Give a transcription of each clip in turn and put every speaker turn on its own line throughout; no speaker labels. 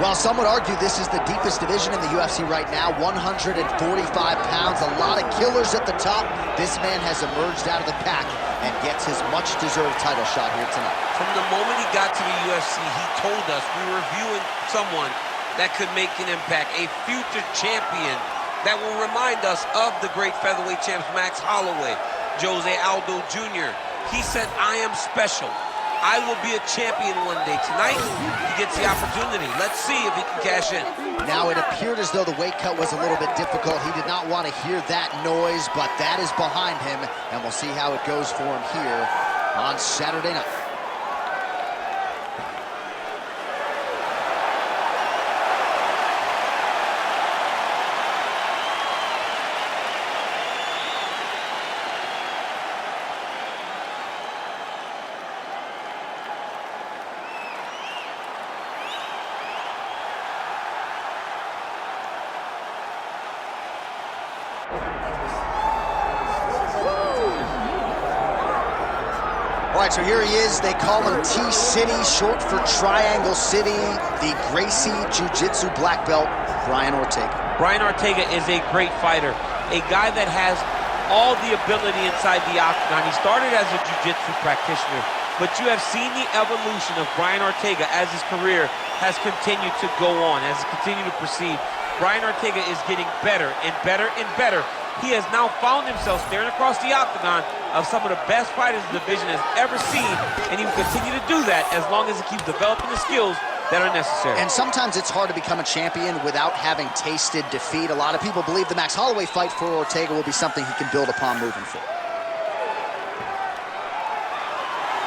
Well, some would argue this is the deepest division in the UFC right now, 145 pounds, a lot of killers at the top. This man has emerged out of the pack and gets his much-deserved title shot here tonight.
From the moment he got to the UFC, he told us we were viewing someone that could make an impact, a future champion that will remind us of the great featherweight champs Max Holloway, Jose Aldo Jr. He said, I am special. I will be a champion one day. Tonight, he gets the opportunity. Let's see if he can cash in.
Now, it appeared as though the weight cut was a little bit difficult. He did not want to hear that noise, but that is behind him, and we'll see how it goes for him here on Saturday night. All right, so here he is. They call him T-City, short for Triangle City, the Gracie Jiu-Jitsu black belt, Brian Ortega.
Brian Ortega is a great fighter, a guy that has all the ability inside the octagon. He started as a jiu-jitsu practitioner, but you have seen the evolution of Brian Ortega as his career has continued to go on, has continued to proceed. Brian Ortega is getting better and better and better. He has now found himself staring across the octagon of some of the best fighters the division has ever seen, and he will continue to do that as long as he keeps developing the skills that are necessary.
And sometimes it's hard to become a champion without having tasted defeat. A lot of people believe the Max Holloway fight for Ortega will be something he can build upon moving forward.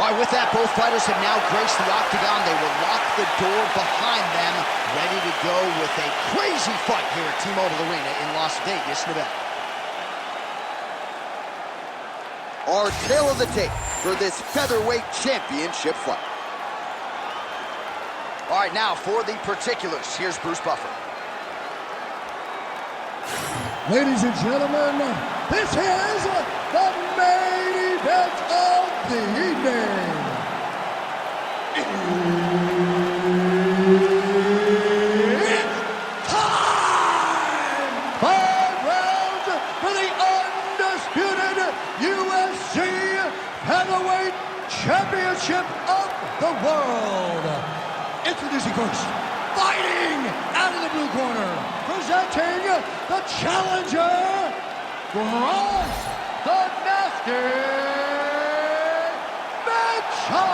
All right, with that, both fighters have now graced the octagon. They will lock the door behind them, ready to go with a crazy fight here at T-Mobile Arena in Las Vegas, Nevada. Our tale of the tape for this featherweight championship fight. All right, now for the particulars, here's Bruce Buffer.
Ladies and gentlemen, this is the main event of the evening. It's time! 5 rounds for the undisputed UFC Heavyweight Championship of the world. Introducing first, fighting out of the blue corner, presenting the challenger, Bryce the Nasty Mitchell.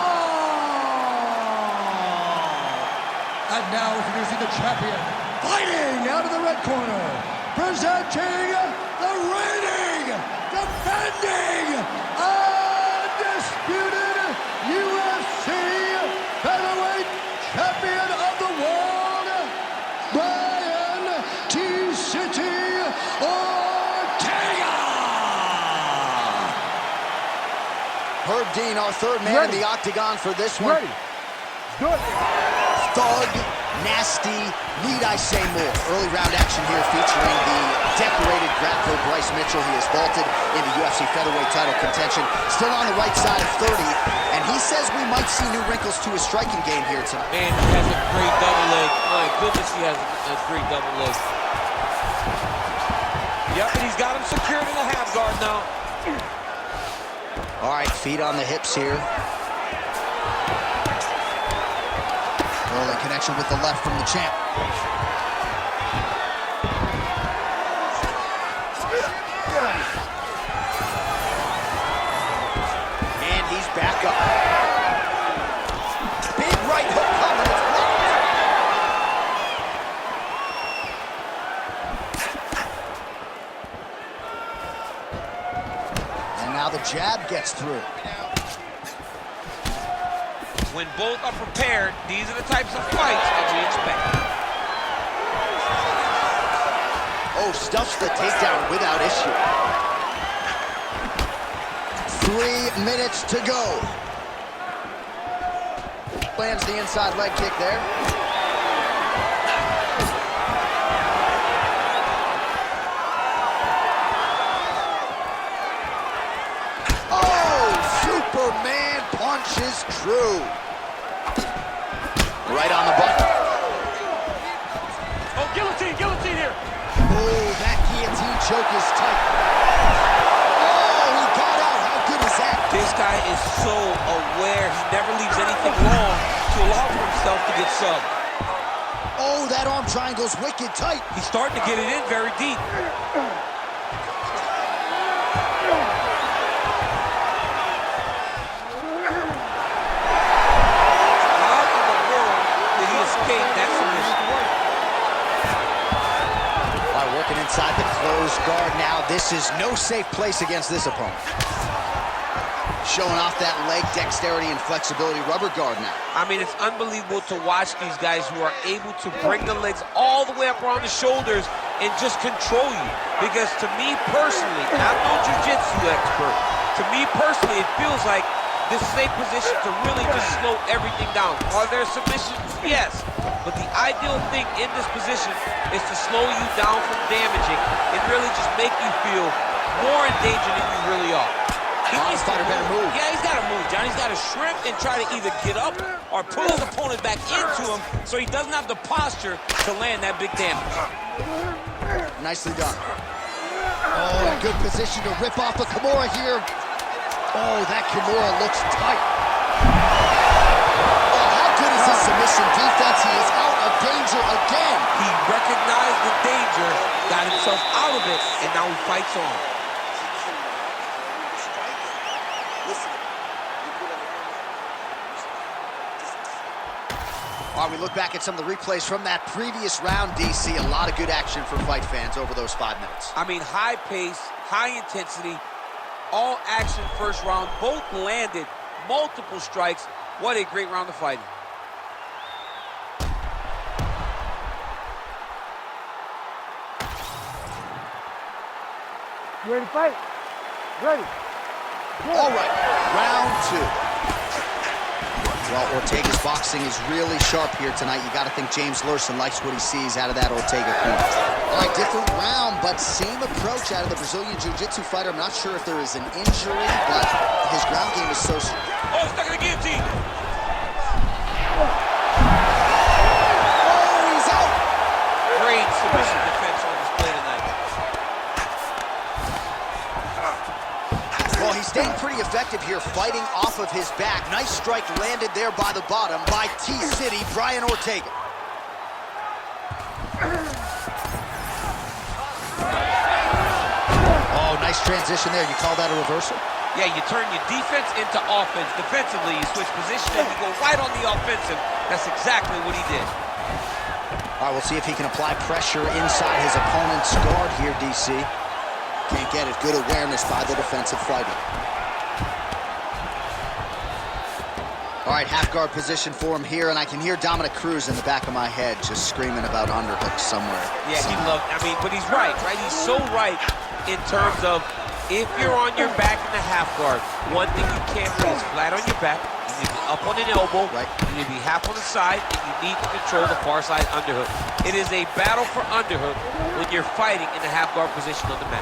And now introducing the champion, fighting out of the red corner, presenting the reigning, defending, undisputed UFC Featherweight Champion of the world, Brian T-City Ortega!
Herb Dean, our third man in the octagon for this one.
Ready. Good.
Thug, nasty, need I say more. Early round action here featuring the decorated grappler Bryce Mitchell. He has vaulted into UFC featherweight title contention. Still on the right side of 30, and he says we might see new wrinkles to his striking game here tonight.
Man, he has a great double leg. My goodness, he has a great double leg. Yep, and he's got him secured in the half guard now.
All right, feet on the hips here. Early connection with the left from the champ. And he's back up. Big right hook coming. It's blocked. And now the jab gets through.
When both are prepared, these are the types of fights that we expect.
Oh, stuffs the takedown without issue. 3 minutes to go. Lands the inside leg kick there. Oh, Superman punch is true. Right on the button. choke is tight. Oh, he got out. How good is that?
This guy is so aware. He never leaves anything wrong to allow for himself to get subbed.
Oh, that arm triangle's wicked tight.
He's starting to get it in very deep.
Inside the closed guard now. This is no safe place against this opponent. Showing off that leg dexterity and flexibility. Rubber guard now.
I mean, it's unbelievable to watch these guys who are able to bring the legs all the way up around the shoulders and just control you. Because to me personally, and I'm no jiu-jitsu expert, to me personally, it feels like this is a position to really just slow everything down. Are there submissions? Yes. But the ideal thing in this position is to slow you down from damaging and really just make you feel more in danger than you really are.
He needs to move.
Yeah, he's got to move, John. He's got to shrimp and try to either get up or pull his opponent back into him so he doesn't have the posture to land that big damage.
Nicely done. Oh, good position to rip off a Kimura here. Oh, that Kimura looks tight. Oh, how good is this submission defense? He is out of danger again.
He recognized the danger, got himself out of it, and now he fights on.
All right, we look back at some of the replays from that previous round, DC. A lot of good action for fight fans over those 5 minutes.
I mean, high pace, high intensity, all action first round. Both landed multiple strikes. What a great round of fighting.
You ready to fight? Ready.
All right, round 2. Well, Ortega's boxing is really sharp here tonight. You got to think James Lurson likes what he sees out of that Ortega corner. All right, different round, but same approach out of the Brazilian Jiu-Jitsu fighter. I'm not sure if there is an injury, but his ground game is so...
Oh, stuck in the guillotine.
Oh, he's out.
Great submission defense on display tonight.
Well, he's staying pretty effective here, fighting off of his back. Nice strike landed there by the bottom by T-City, Brian Ortega. Oh, nice transition there. You call that a reversal?
Yeah, you turn your defense into offense. Defensively, you switch position and you go right on the offensive. That's exactly what he did.
All right, we'll see if he can apply pressure inside his opponent's guard here, DC. Can't get it. Good awareness by the defensive fighter. All right, half guard position for him here, and I can hear Dominic Cruz in the back of my head just screaming about underhooks somewhere.
Yeah, he loved, I mean, but he's right? He's so right in terms of if you're on your back in the half guard, one thing you can't be is flat on your back. You need to be up on an elbow.
Right.
You need to be half on the side, and you need to control the far side underhook. It is a battle for underhook when you're fighting in the half guard position on the mat.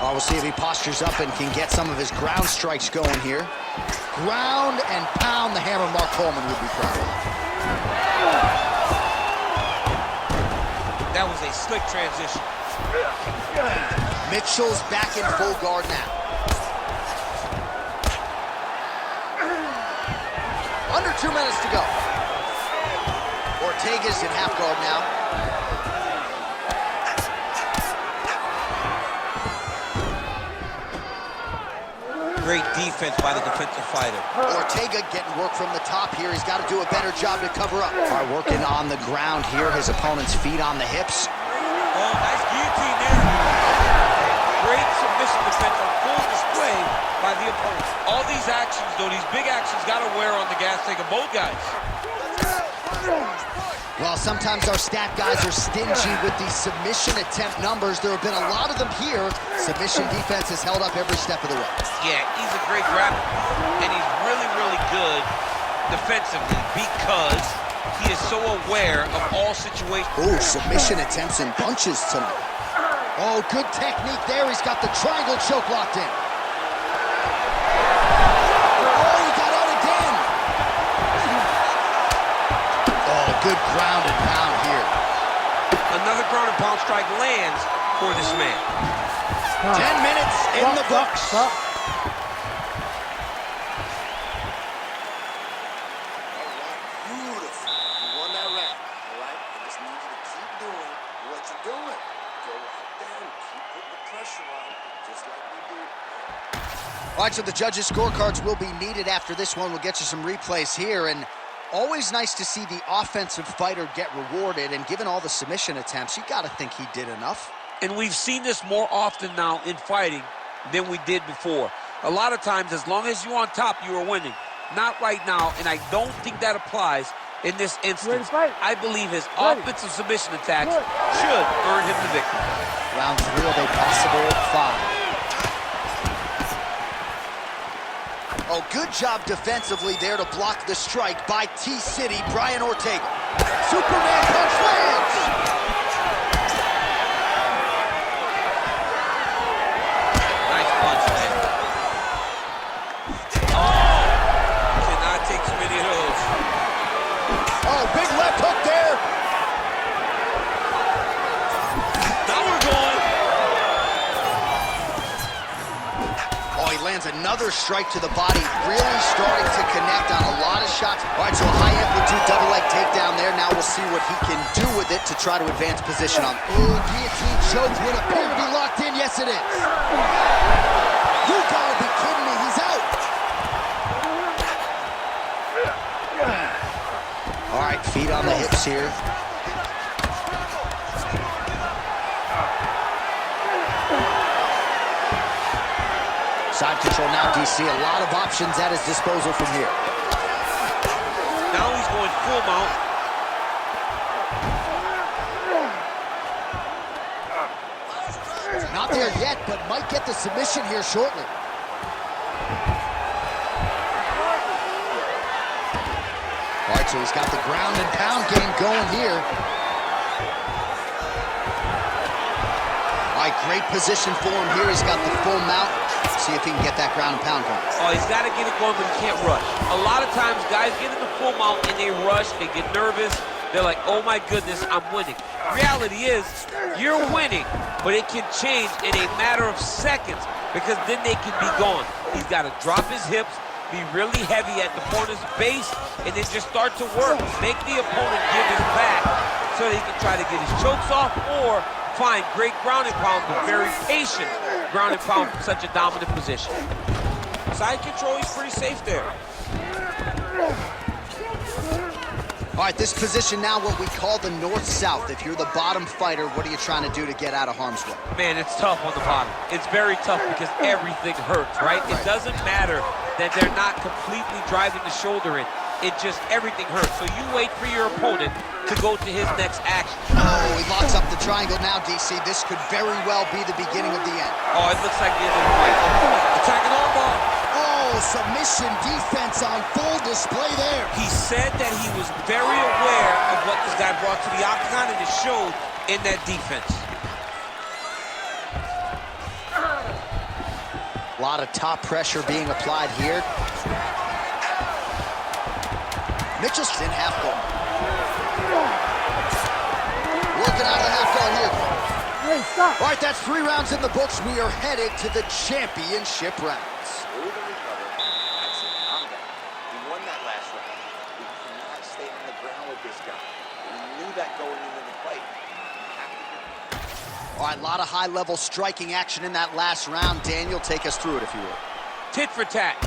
We'll see if he postures up and can get some of his ground strikes going here. Ground and pound, the hammer Mark Coleman would be proud of.
That was a slick transition.
Mitchell's back in full guard now. Under 2 minutes to go. Ortega's in half guard now.
Great defense by the defensive fighter.
Ortega getting work from the top here. He's got to do a better job to cover up. All right, working on the ground here. His opponent's feet on the hips.
Oh, nice guillotine there. Great submission defense on full display by the opponent. All these actions, though, these big actions, got to wear on the gas tank of both guys.
Well, sometimes our stat guys are stingy with these submission attempt numbers. There have been a lot of them here. Submission defense has held up every step of the way.
Yeah, he's a great grappler, and he's really, really good defensively because he is so aware of all situations.
Oh, submission attempts in bunches tonight. Oh, good technique there. He's got the triangle choke locked in. Oh, he got out again. Oh, good ground and pound here.
ground strike lands for this man.
10 minutes in the books.
Stop.
Beautiful. You won that round, all right? I just need you to keep doing what you're doing. Go out there and keep putting the pressure on, just like we do.
All right, so the judges' scorecards will be needed after this one. We'll get you some replays here, and always nice to see the offensive fighter get rewarded, and given all the submission attempts, you got to think he did enough.
And we've seen this more often now in fighting than we did before. A lot of times, as long as you're on top, you are winning. Not right now, and I don't think that applies in this instance. I believe his offensive submission attacks should earn him the victory.
Round 3 of a possible 5. Oh, good job defensively there to block the strike by T-City, Brian Ortega. Superman punch lands!
Nice punch, man. Oh! Cannot take too many of those.
Oh, big left hook there.
Now we're going.
Oh, he lands another strike to the body, really starting to connect on a lot of shots. All right, so a high-amplitude double-leg takedown there. Now we'll see what he can do with it to try to advance position on. Oh, guillotine choke would appear to be locked in. Yes, it is. You gotta be kidding me. He's out. All right, feet on the hips here. Side control now, DC. A lot of options at his disposal from here.
Now he's going full mount.
Not there yet, but might get the submission here shortly. All right, so he's got the ground and pound game going here. All right, great position for him here. He's got the full mount. See if he can get that ground and pound going.
Oh, he's got to get it going, but he can't rush. A lot of times, guys get in the full mount and they rush, they get nervous. They're like, oh my goodness, I'm winning. Reality is, you're winning, but it can change in a matter of seconds because then they can be gone. He's got to drop his hips, be really heavy at the opponent's base, and then just start to work. Make the opponent give his back so that he can try to get his chokes off or find great ground and pound, but very patient ground and pound from such a dominant position. Side control, he's pretty safe there.
All right, this position now, what we call the north-south. If you're the bottom fighter, what are you trying to do to get out of harm's way?
Man, it's tough on the bottom. It's very tough because everything hurts, right? It doesn't matter that they're not completely driving the shoulder in. It just, everything hurts. So you wait for your opponent to go to his next action.
Oh, he locks up the triangle now, DC. This could very well be the beginning of the end.
Oh, it looks like the end of the fight. Attacking armbar.
Oh, submission defense on full display there.
He said that he was very aware of what this guy brought to the octagon, and it showed in that defense.
A lot of top pressure being applied here. Mitchell's in half guard. Working out of the half guard here.
Hey, stop.
All right, that's 3 rounds in the books. We are headed to the championship rounds.
Smooth and recover. That's it. Calm down. We won that last round. We cannot stay on the ground with this guy. We knew that going into the fight.
All right, a lot of high-level striking action in that last round. Daniel, take us through it, if you will.
Tit for tat.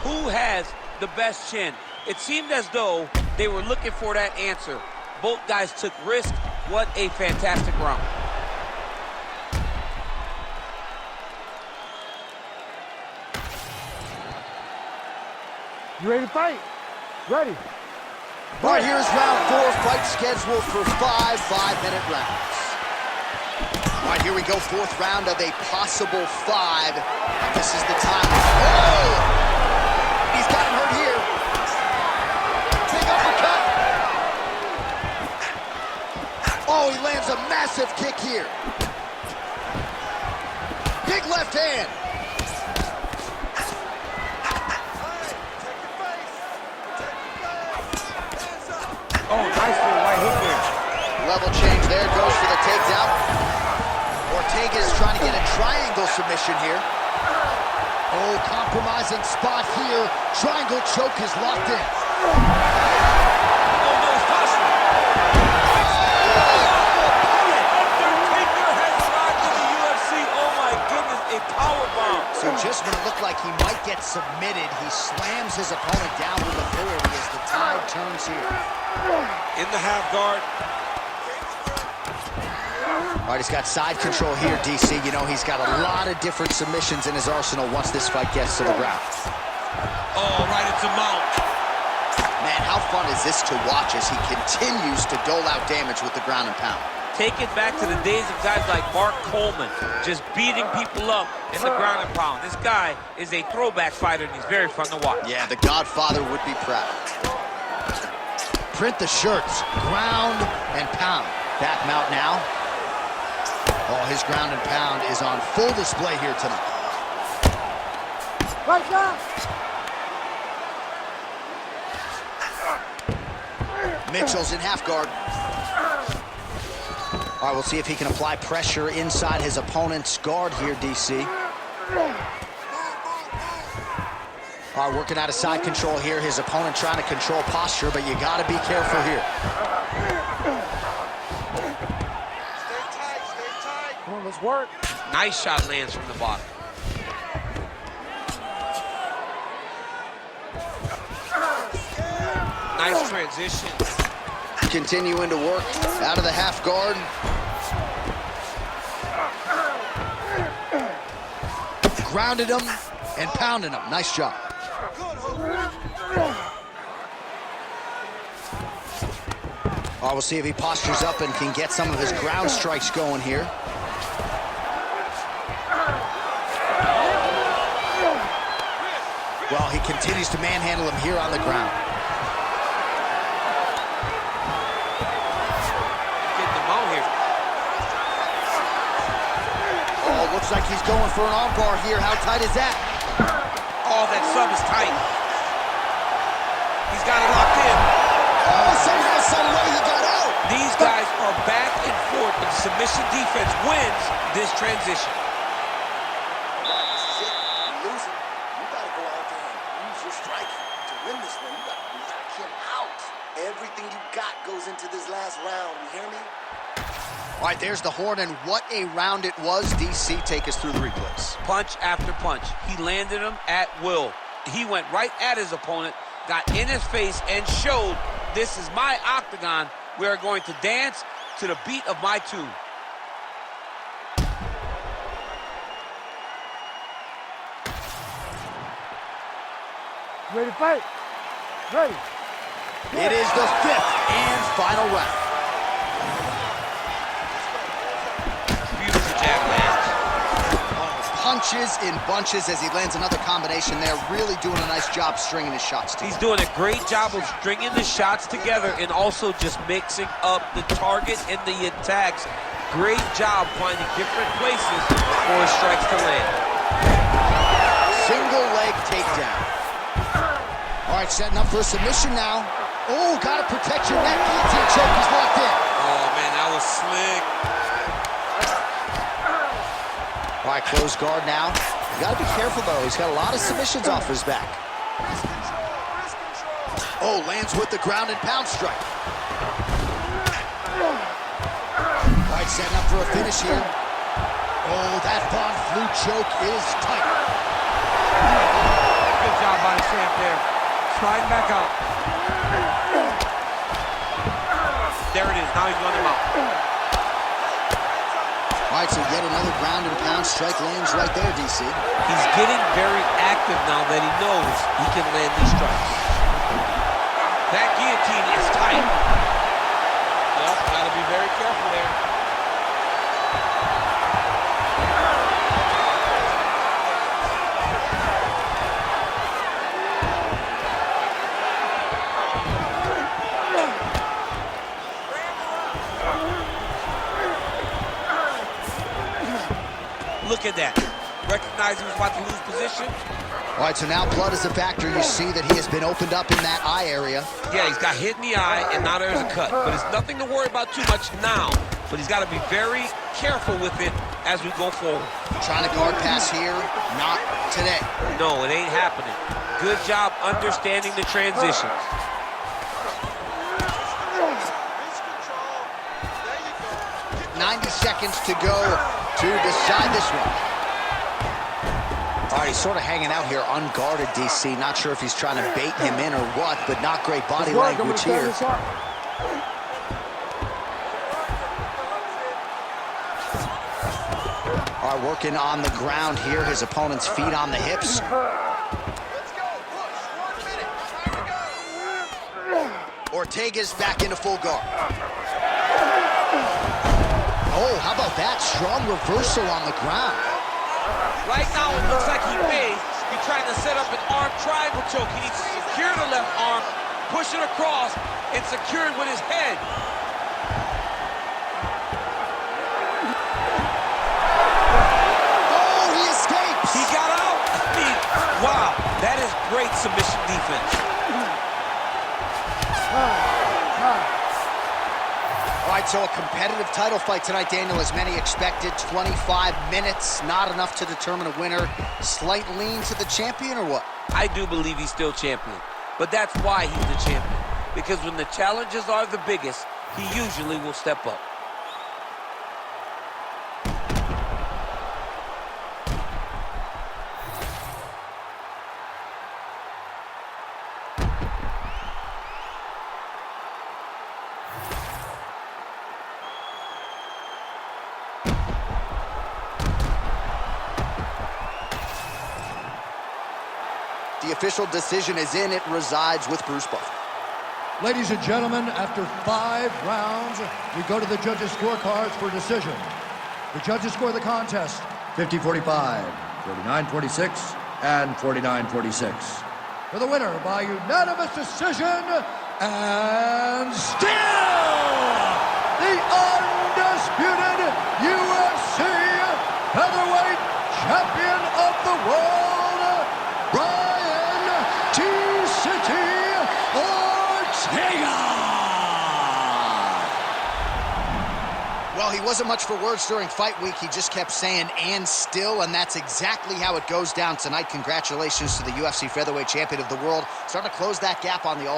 Who has the best chin? It seemed as though they were looking for that answer. Both guys took risks. What a fantastic round.
You ready to fight? Ready.
All right, here's round 4. Fight scheduled for 5 5-minute rounds. All right, here we go. 4th round of a possible 5. This is the time. Oh! He's got him hurt here. Big uppercut. Oh, he lands a massive kick here. Big left hand.
Oh, nice little right hook there.
level change there, goes for the takedown. Ortega is trying to get a triangle submission here. Oh, compromising spot here. Triangle choke is locked in. So just when it looked like he might get submitted, he slams his opponent down with authority as the tide turns here.
In the half guard.
All right, he's got side control here, DC. You know, he's got a lot of different submissions in his arsenal once this fight gets to the ground.
Oh, right into mount.
Man, how fun is this to watch as he continues to dole out damage with the ground and pound?
Take it back to the days of guys like Mark Coleman, just beating people up in the ground and pound. This guy is a throwback fighter, and he's very fun to watch.
Yeah, the Godfather would be proud. Print the shirts, ground and pound. Back mount now. Oh, his ground and pound is on full display here tonight.
Right now.
Mitchell's in half guard. All right, we'll see if he can apply pressure inside his opponent's guard here, DC. All right, working out of side control here. His opponent trying to control posture, but you got to be careful here.
Stay tight.
Come on, let's work.
Nice shot lands from the bottom. Nice transition.
Continuing to work out of the half guard. Grounded him and pounded him. Nice job. All right, we'll see if he postures up and can get some of his ground strikes going here. Well, he continues to manhandle him here on the ground. Looks like he's going for an armbar here. How tight is that?
Oh, that sub is tight. He's got it locked in.
Oh, somehow, some way he got out.
These guys are back and forth, and submission defense wins this transition.
Right, this is it. You're losing. You got to go out there and use your striking. To win this one, you got to knock him out. Everything you got goes into this last round. You hear me?
All right, there's the horn, and what a round it was. DC, take us through the replays.
Punch after punch. He landed him at will. He went right at his opponent, got in his face, and showed, this is my octagon. We are going to dance to the beat of my tune.
Ready to fight? Ready.
It is the fifth and final round. Punches in bunches as he lands another combination there. Really doing a nice job stringing his shots together.
He's doing a great job of stringing the shots together and also just mixing up the target and the attacks. Great job finding different places for his strikes to land.
Single leg takedown. All right, setting up for a submission now. Oh, got to protect your neck. Guillotine choke is locked in.
Oh, man, that was slick.
All right, close guard now. You got to be careful, though. He's got a lot of submissions off his back. Oh, lands with the ground and pound strike. All right, setting up for a finish here. Oh, that Von Flue choke is tight.
Good job by the champ there. Sliding back out. There it is. Now he's running him out.
All right, so yet another ground and pound strike lands right there, DC.
He's getting very active now that he knows he can land these strikes. That guillotine is tight. Yep, gotta be very careful there. Look at that. Recognized he was about to lose position.
All right, so now blood is a factor. You see that he has been opened up in that eye area.
Yeah, he's got hit in the eye, and now there's a cut. But it's nothing to worry about too much now. But he's got to be very careful with it as we go forward.
Trying to guard pass here, not today.
No, it ain't happening. Good job understanding the transitions.
90 seconds to go to decide this one. All right, he's sort of hanging out here unguarded, DC. Not sure if he's trying to bait him in or what, but not great body language here. All right, working on the ground here. His opponent's feet on the hips. Ortega's back into full guard. Oh, how about that? Strong reversal on the ground.
Right now, it looks like he may be trying to set up an arm triangle choke. He needs to secure the left arm, push it across, and secure it with his head.
Oh, he escapes.
He got out. I mean, wow, that is great submission defense.
All right, so a competitive title fight tonight, Daniel, as many expected. 25 minutes, not enough to determine a winner. Slight lean to the champion, or what?
I do believe he's still champion, but that's why he's the champion. Because when the challenges are the biggest, he usually will step up.
The official decision is in. It resides with Bruce Buffer.
Ladies and gentlemen, after 5 rounds, we go to the judges' scorecards for decision. The judges score the contest 50-45, 49-46, and 49-46. For the winner by unanimous decision, and still the undisputed UFC featherweight champion of the world, Brian T-City Ortega!
Well, he wasn't much for words during fight week. He just kept saying, and still, and that's exactly how it goes down tonight. Congratulations to the UFC featherweight champion of the world. Starting to close that gap on the